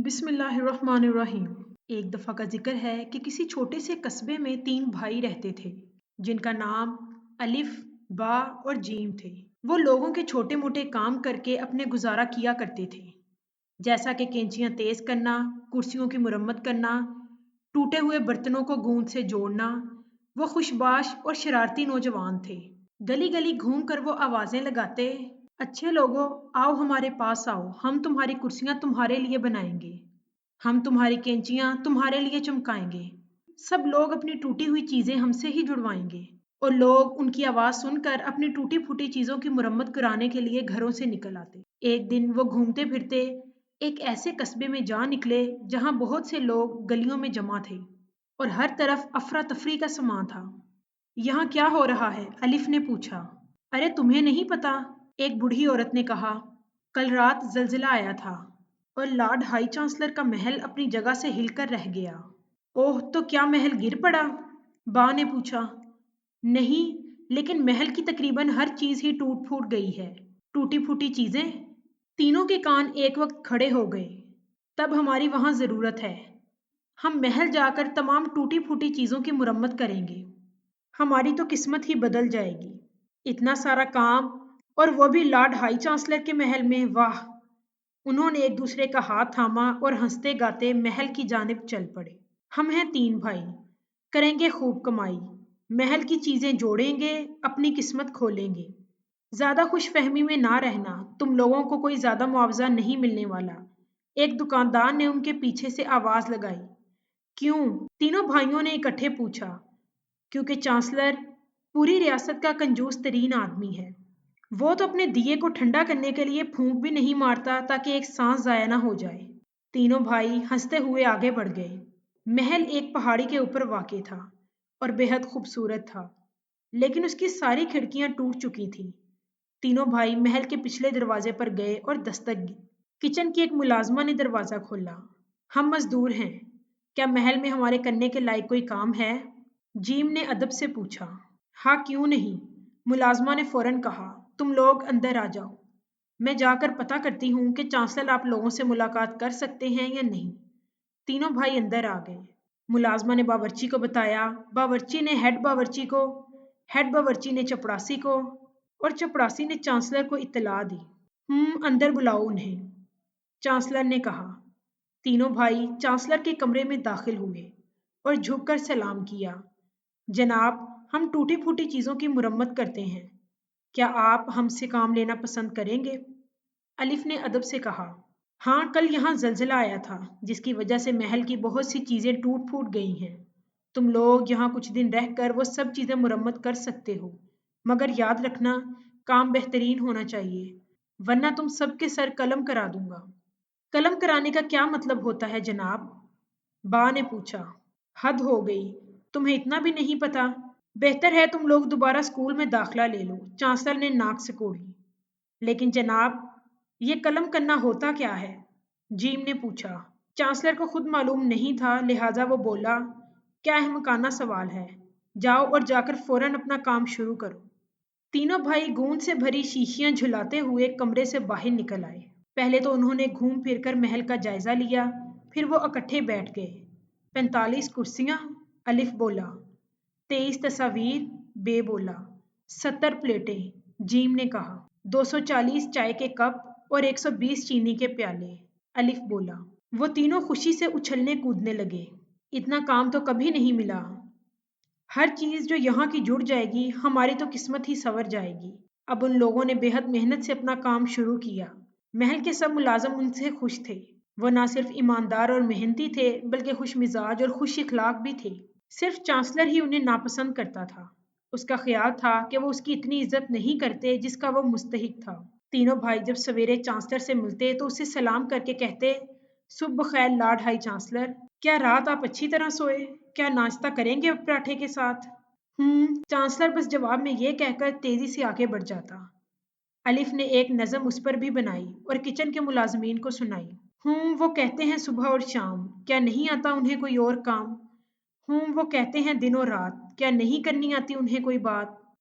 بسم اللہ الرحمن الرحیم۔ ایک دفعہ کا ذکر ہے کہ کسی چھوٹے سے قصبے میں 3 بھائی رہتے تھے جن کا نام الف، با اور جیم تھے۔ وہ لوگوں کے چھوٹے موٹے کام کر کے اپنے گزارا کیا کرتے تھے، جیسا کہ کینچیاں تیز کرنا، کرسیوں کی مرمت کرنا، ٹوٹے ہوئے برتنوں کو گوند سے جوڑنا۔ وہ خوش باش اور شرارتی نوجوان تھے۔ گلی گلی گھوم کر وہ آوازیں لگاتے، اچھے لوگوں آؤ ہمارے پاس آؤ، ہم تمہاری کرسیاں تمہارے لیے بنائیں گے، ہم تمہاری کینچیاں تمہارے لیے چمکائیں گے، سب لوگ اپنی ٹوٹی ہوئی چیزیں ہم سے ہی جڑوائیں گے۔ اور لوگ ان کی آواز سن کر اپنی ٹوٹی پھوٹی چیزوں کی مرمت کرانے کے لیے گھروں سے نکل آتے۔ ایک دن وہ گھومتے پھرتے ایک ایسے قصبے میں جا نکلے جہاں بہت سے لوگ گلیوں میں جمع تھے اور ہر طرف افراتفری کا سماں تھا۔ یہاں کیا ہو رہا ہے؟ الف نے پوچھا۔ ارے تمہیں نہیں پتا؟ ایک بوڑھی عورت نے کہا، کل رات زلزلہ آیا تھا اور لارڈ ہائی چانسلر کا محل اپنی جگہ سے ہل کر رہ گیا۔ اوہ، تو کیا محل گر پڑا؟ با نے پوچھا۔ نہیں، لیکن محل کی تقریباً ہر چیز ہی ٹوٹ پھوٹ گئی ہے۔ ٹوٹی پھوٹی چیزیں؟ تینوں کے کان ایک وقت کھڑے ہو گئے۔ تب ہماری وہاں ضرورت ہے۔ ہم محل جا کر تمام ٹوٹی پھوٹی چیزوں کی مرمت کریں گے۔ ہماری تو قسمت ہی بدل جائے گی۔ اتنا سارا کام، اور وہ بھی لارڈ ہائی چانسلر کے محل میں، واہ! انہوں نے ایک دوسرے کا ہاتھ تھاما اور ہنستے گاتے محل کی جانب چل پڑے۔ ہم ہیں 3 بھائی، کریں گے خوب کمائی، محل کی چیزیں جوڑیں گے، اپنی قسمت کھولیں گے۔ زیادہ خوش فہمی میں نہ رہنا، تم لوگوں کو کوئی زیادہ معاوضہ نہیں ملنے والا۔ ایک دکاندار نے ان کے پیچھے سے آواز لگائی۔ کیوں؟ تینوں بھائیوں نے اکٹھے پوچھا۔ کیونکہ چانسلر پوری ریاست کا کنجوس ترین آدمی ہے۔ وہ تو اپنے دیے کو ٹھنڈا کرنے کے لیے پھونک بھی نہیں مارتا تاکہ ایک سانس ضائع نہ ہو جائے۔ تینوں بھائی ہنستے ہوئے آگے بڑھ گئے۔ محل ایک پہاڑی کے اوپر واقع تھا اور بے حد خوبصورت تھا، لیکن اس کی ساری کھڑکیاں ٹوٹ چکی تھیں۔ تینوں بھائی محل کے پچھلے دروازے پر گئے اور دستک دی۔ کچن کی ایک ملازمہ نے دروازہ کھولا۔ ہم مزدور ہیں، کیا محل میں ہمارے کرنے کے لائق کوئی کام ہے؟ جیم نے ادب سے پوچھا۔ ہاں، کیوں نہیں؟ ملازمہ نے فوراً کہا۔ تم لوگ اندر آ جاؤ، میں جا کر پتہ کرتی ہوں کہ چانسلر آپ لوگوں سے ملاقات کر سکتے ہیں یا نہیں۔ تینوں بھائی اندر آ گئے۔ ملازمہ نے باورچی کو بتایا، باورچی نے ہیڈ باورچی کو، ہیڈ باورچی نے چپڑاسی کو، اور چپڑاسی نے چانسلر کو اطلاع دی۔ اندر بلاؤ انہیں، چانسلر نے کہا۔ تینوں بھائی چانسلر کے کمرے میں داخل ہوئے اور جھک کر سلام کیا۔ جناب، ہم ٹوٹی پھوٹی چیزوں کی مرمت کرتے ہیں، کیا آپ ہم سے کام لینا پسند کریں گے؟ الف نے ادب سے کہا۔ ہاں، کل یہاں زلزلہ آیا تھا جس کی وجہ سے محل کی بہت سی چیزیں ٹوٹ پھوٹ گئی ہیں۔ تم لوگ یہاں کچھ دن رہ کر وہ سب چیزیں مرمت کر سکتے ہو، مگر یاد رکھنا کام بہترین ہونا چاہیے، ورنہ تم سب کے سر قلم کرا دوں گا۔ قلم کرانے کا کیا مطلب ہوتا ہے جناب؟ با نے پوچھا۔ حد ہو گئی، تمہیں اتنا بھی نہیں پتا؟ بہتر ہے تم لوگ دوبارہ اسکول میں داخلہ لے لو، چانسلر نے ناک سکوڑی۔ لیکن جناب، یہ قلم کرنا ہوتا کیا ہے؟ جیم نے پوچھا۔ چانسلر کو خود معلوم نہیں تھا، لہٰذا وہ بولا، کیا احمقانہ سوال ہے، جاؤ اور جا کر فوراً اپنا کام شروع کرو۔ تینوں بھائی گوند سے بھری شیشیاں جھلاتے ہوئے کمرے سے باہر نکل آئے۔ پہلے تو انہوں نے گھوم پھر کر محل کا جائزہ لیا، پھر وہ اکٹھے بیٹھ گئے۔ 45 کرسیاں؟ الف بولا۔ 23 تصاویر؟ بے بولا۔ 70 پلیٹیں؟ جیم نے کہا۔ 240 چائے کے کپ اور 120 چینی کے پیالے؟ الف بولا۔ وہ تینوں خوشی سے اچھلنے کودنے لگے۔ اتنا کام تو کبھی نہیں ملا۔ ہر چیز جو یہاں کی جڑ جائے گی، ہماری تو قسمت ہی سنور جائے گی۔ اب ان لوگوں نے بے حد محنت سے اپنا کام شروع کیا۔ محل کے سب ملازم ان سے خوش تھے۔ وہ نہ صرف ایماندار اور محنتی تھے بلکہ خوش مزاج اور خوش اخلاق بھی تھے۔ صرف چانسلر ہی انہیں ناپسند کرتا تھا۔ اس کا خیال تھا کہ وہ اس کی اتنی عزت نہیں کرتے جس کا وہ مستحق تھا۔ تینوں بھائی جب سویرے چانسلر سے ملتے تو اسے سلام کر کے کہتے، صبح بخیر لارڈ ہائی چانسلر، کیا رات آپ اچھی طرح سوئے؟ کیا ناشتہ کریں گے پراٹھے کے ساتھ؟ چانسلر بس جواب میں یہ کہہ کر تیزی سے آگے بڑھ جاتا۔ الف نے ایک نظم اس پر بھی بنائی اور کچن کے ملازمین کو سنائی۔ وہ کہتے ہیں صبح اور شام، کیا نہیں آتا انہیں کوئی اور کام؟ وہ کہتے ہیں دن اور رات، کیا نہیں کرنی آتی انہیں کوئی بات؟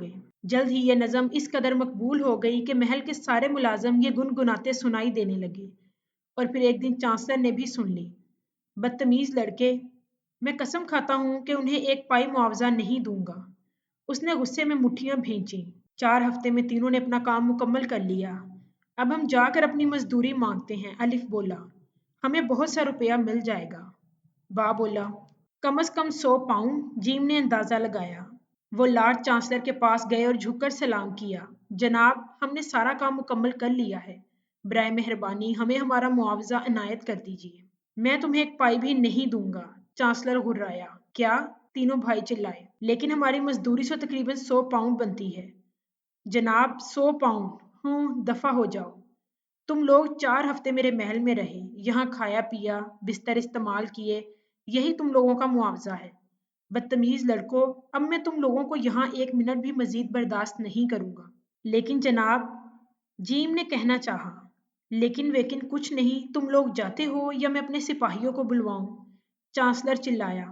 گئے۔ جلد ہی یہ نظم اس قدر مقبول ہو گئی کہ محل کے سارے ملازم یہ گنگناتے سنائی دینے لگے، اور پھر ایک دن چانسلر نے بھی سن لی۔ بدتمیز لڑکے، میں قسم کھاتا ہوں کہ انہیں ایک پائی معاوضہ نہیں دوں گا۔ اس نے غصے میں مٹھیاں بھینچیں۔ 4 ہفتے میں تینوں نے اپنا کام مکمل کر لیا۔ اب ہم جا کر اپنی مزدوری مانگتے ہیں، الف بولا۔ ہمیں بہت سا روپیہ مل جائے گا۔ با بولا، کم از کم 100 پاؤنڈ۔ جیم نے اندازہ لگایا۔ وہ لارڈ چانسلر کے پاس گئے اور جھک کر سلام کیا۔ جناب، ہم نے سارا کام مکمل کر لیا ہے۔ برائے مہربانی ہمیں ہمارا معاوضہ عنایت کر دیجیے۔ میں تمہیں ایک پائی بھی نہیں دوں گا، چانسلر گھرایا۔ کیا؟ تینوں بھائی چلائے۔ لیکن ہماری مزدوری سے تقریباً 100 پاؤنڈ بنتی ہے۔ جناب، 100 پاؤنڈ؟ دفع ہو جاؤ۔ تم لوگ 4 ہفتے میرے محل میں رہے، یہاں کھایا پیا، بستر استعمال کیے، یہی تم لوگوں کا معاوضہ ہے۔ بدتمیز لڑکوں، اب میں تم لوگوں کو یہاں 1 منٹ بھی مزید برداشت نہیں کروں گا۔ لیکن جناب، جیم نے کہنا چاہا۔ لیکن کچھ نہیں، تم لوگ جاتے ہو یا میں اپنے سپاہیوں کو بلواؤں؟ چانسلر چلایا۔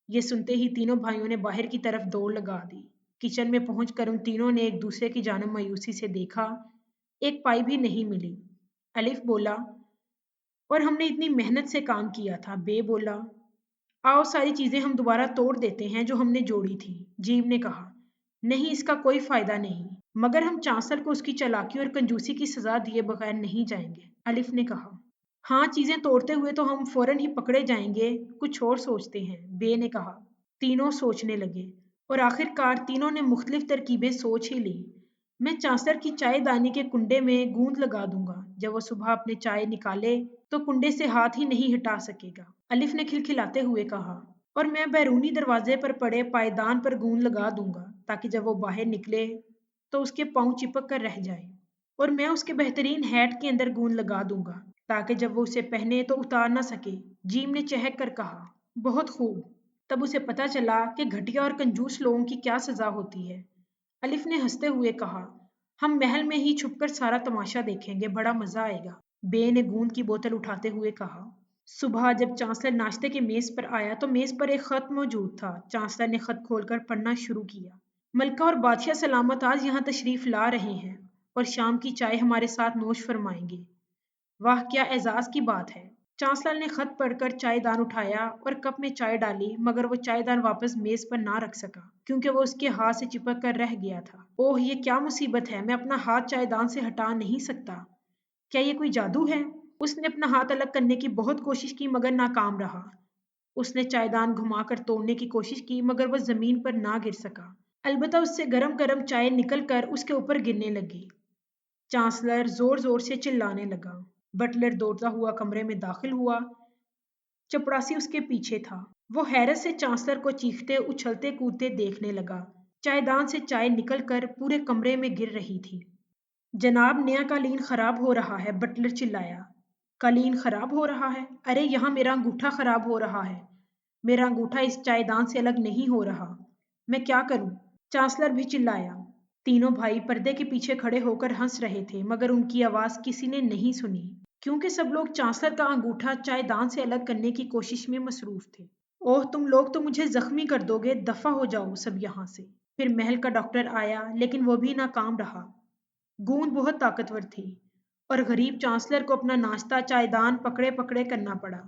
یہ سنتے ہی تینوں بھائیوں نے باہر کی طرف دوڑ لگا دی۔ کچن میں پہنچ کر ان تینوں نے ایک دوسرے کی جانب مایوسی سے دیکھا۔ ایک پائی بھی نہیں ملی۔ الف بولا، اور ہم نے اتنی محنت سے کام کیا تھا۔ بے بولا، آؤ ساری چیزیں ہم دوبارہ توڑ دیتے ہیں جو ہم نے جوڑی تھی۔ جیم نے کہا، نہیں، اس کا کوئی فائدہ نہیں، مگر ہم چانسلر کو اس کی چالاکی اور کنجوسی کی سزا دیے بغیر نہیں جائیں گے۔ الف نے کہا، ہاں، چیزیں توڑتے ہوئے تو ہم فوراً ہی پکڑے جائیں گے، کچھ اور سوچتے ہیں۔ بے نے کہا۔ تینوں سوچنے لگے، اور آخر کار تینوں نے مختلف ترکیبیں سوچ ہی لیں۔ میں چانسلر کی چائے دانی کے کنڈے میں گوند لگا دوں گا۔ جب وہ صبح اپنے چائے نکالے تو کنڈے سے ہاتھ ہی نہیں ہٹا سکے گا۔ الف نے کھلکھلاتے ہوئے کہا، اور میں بیرونی دروازے پر پڑے پائیدان پر گوند لگا دوں گا تاکہ جب وہ باہر نکلے تو اس کے پاؤں چپک کر رہ جائیں، اور میں اس کے بہترین ہیٹ کے اندر گوند لگا دوں گا تاکہ جب وہ اسے پہنے تو اتار نہ سکے۔ جیم نے چہک کر کہا، بہت خوب۔ تب اسے پتہ چلا کہ گھٹیا اور کنجوس لوگوں کی کیا سزا ہوتی ہے۔ الف نے ہنستے ہوئے کہا، ہم محل میں ہی چھپ کر سارا تماشا دیکھیں گے، بڑا مزہ آئے گا۔ بے نے گوند کی بوتل اٹھاتے ہوئے کہا۔ صبح جب چانسلر ناشتے کے میز پر آیا تو میز پر ایک خط موجود تھا۔ چانسلر نے خط کھول کر پڑھنا شروع کیا۔ ملکہ اور بادشاہ سلامت آج یہاں تشریف لا رہے ہیں اور شام کی چائے ہمارے ساتھ نوش فرمائیں گے۔ واہ، کیا اعزاز کی بات ہے۔ چانسلر نے خط پڑھ کر چائے دان اٹھایا اور کپ میں چائے ڈالی، مگر وہ چائے دان واپس میز پر نہ رکھ سکا کیونکہ وہ اس کے ہاتھ سے چپک کر رہ گیا تھا۔ اوہ، یہ کیا مصیبت ہے، میں اپنا ہاتھ چائے دان سے ہٹا نہیں سکتا۔ کیا یہ کوئی جادو ہے؟ اس نے اپنا ہاتھ الگ کرنے کی بہت کوشش کی مگر ناکام رہا۔ اس نے چائے دان گھما کر توڑنے کی کوشش کی مگر وہ زمین پر نہ گر سکا۔ البتہ اس سے گرم گرم چائے نکل کر اس کے اوپر گرنے لگی۔ چانسلر زور زور سے چلانے لگا۔ بٹلر دوڑتا ہوا کمرے میں داخل ہوا۔ چپڑاسی اس کے پیچھے تھا۔ وہ حیرت سے چانسلر کو چیختے اچھلتے کودتے دیکھنے لگا۔ چائے دان سے چائے نکل کر پورے کمرے میں گر رہی تھی۔ جناب، نیا قالین خراب ہو رہا ہے، بٹلر چلایا۔ قالین خراب ہو رہا ہے؟ ارے یہاں میرا انگوٹھا خراب ہو رہا ہے۔ میرا انگوٹھا اس چائے دان سے الگ نہیں ہو رہا۔ میں کیا کروں؟ چانسلر بھی چلایا۔ تینوں بھائی پردے کے پیچھے کھڑے ہو کر ہنس رہے تھے مگر ان کی آواز کسی نے نہیں سنی کیونکہ سب لوگ چانسلر کا انگوٹھا چائے دان سے الگ کرنے کی کوشش میں مصروف تھے۔ اوہ، تم لوگ تو مجھے زخمی کر دو گے، دفع ہو جاؤ سب یہاں سے۔ پھر محل کا ڈاکٹر آیا لیکن وہ بھی ناکام رہا۔ گوند بہت طاقتور تھی اور غریب چانسلر کو اپنا ناشتہ چائے دان پکڑے پکڑے کرنا پڑا،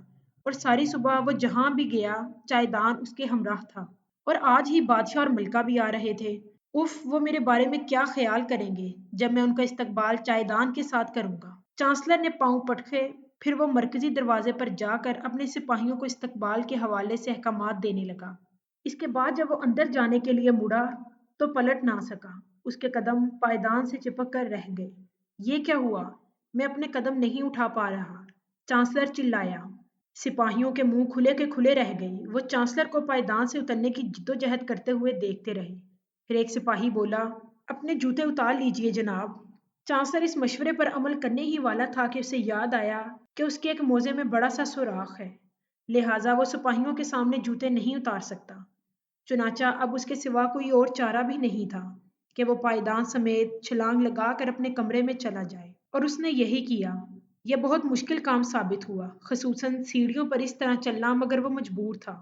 اور ساری صبح وہ جہاں بھی گیا چائے دان اس کے ہمراہ تھا، اور آج ہی بادشاہ اور ملکہ بھی آ رہے تھے۔ اف، وہ میرے بارے میں کیا خیال کریں گے جب میں ان کا استقبال چائے دان کے ساتھ کروں گا۔ چانسلر نے پاؤں پٹکے، پھر وہ مرکزی دروازے پر جا کر اپنے سپاہیوں کو استقبال کے حوالے سے احکامات دینے لگا۔ اس کے بعد جب وہ اندر جانے کے لیے مڑا تو پلٹ نہ سکا۔ اس کے قدم پائیدان سے چپک کر رہ گئے۔ یہ کیا ہوا؟ میں اپنے قدم نہیں اٹھا پا رہا، چانسلر چلایا۔ سپاہیوں کے منہ کھلے کے کھلے رہ گئے۔ وہ چانسلر کو پائیدان سے اترنے کی جدوجہد کرتے ہوئے دیکھتے رہے۔ پھر ایک سپاہی بولا، اپنے جوتے اتار لیجئے جناب۔ چانسلر اس مشورے پر عمل کرنے ہی والا تھا کہ اسے یاد آیا کہ اس کے ایک موزے میں بڑا سا سوراخ ہے، لہٰذا وہ سپاہیوں کے سامنے جوتے نہیں اتار سکتا۔ چنانچہ اب اس کے سوا کوئی اور چارہ بھی نہیں تھا کہ وہ پائیدان سمیت چھلانگ لگا کر اپنے کمرے میں چلا جائے، اور اس نے یہی کیا۔ یہ بہت مشکل کام ثابت ہوا، خصوصاً سیڑھیوں پر اس طرح چلنا، مگر وہ مجبور تھا۔